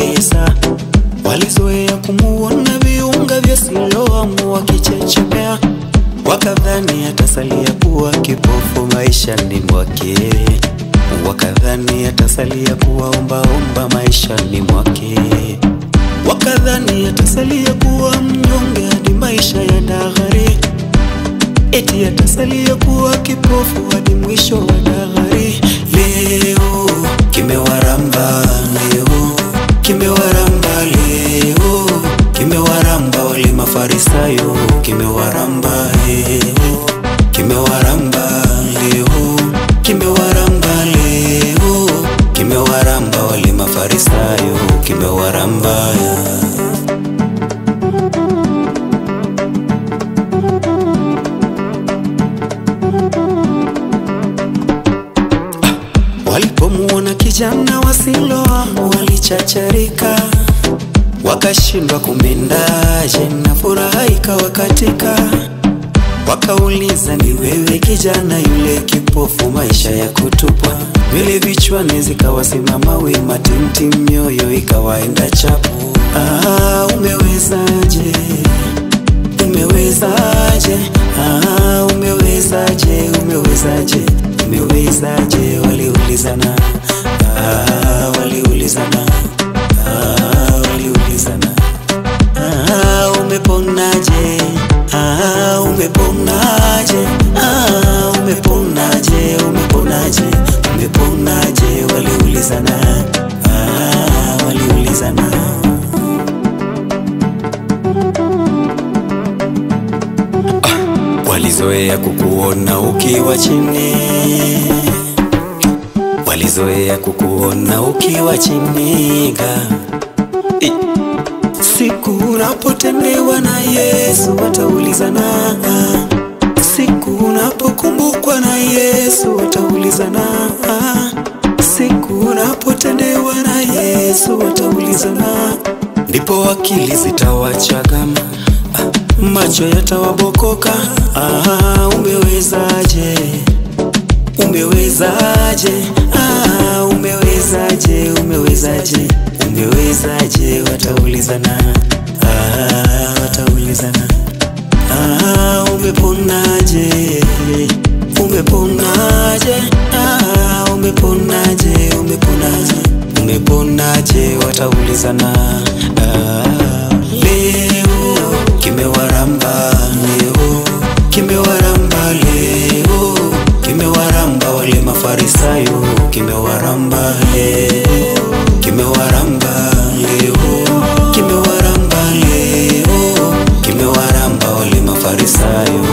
kuuliza. Walizoea kumuona viunga vya Siloamu wakichechemea, wakadhani atasalia kuwa kipofu maishani mwake, wakadhani atasalia kuwa omba maishani mwake, wakadhani atasalia kuwa mnyonge hadi maisha ya dahari, eti atasalia kuwa kipofu hadi mwisho wa dahari. Leo kimewaramba, leo kimewaramba, leo kimewaramba wale Mafarisayo, kimewaramba kimewaramba leo, kimewaramba leo, kimewaramba wale Mafarisayo, kimewaramba. Walipomuona kijana wa Siloamu walichacharika, wakashindwa kumendaje na furaha ikawakatika. Wakauliza, ni wewe kijana yule kipofu maisha ya kutupwa? Nywele vichwani zikawasimama wima, timtim mioyo ikawaenda chapu. Umewezaje? Umewezaje? Umewezaje? Umewezaje? Umewezaje? Waliulizana, waliulizana, waliulizana. Umeponaje? Umeponaje? Umeponaje? Umeponaje? Umeponaje? Waliulizana, waliulizana. Walizoea kukuona ukiwa chini, walizoea kukuona ukiwa chiniga. Siku unapotendewa na Yesu wataulizana, siku unapokumbukwa na Yesu wataulizana, siku unapotendewa na Yesu wataulizana. Ndipo akili zitawachagama, macho yatawabokoka. Umewezaje? Umewezaje? Umewezaje? Umewezaje? Umewezaje? Wataulizana, wataulizana. Umeponaje? Umeponaje? Umeponaje? Umeponaje? Umeponaje? Wataulizana. Leo kimewaramba, leo kimewaramba, leo kimewaramba wale Mafarisayo, kimewaramba leo, kimewaramba leo, kimewaramba leo, kimewaramba wale Mafarisayo.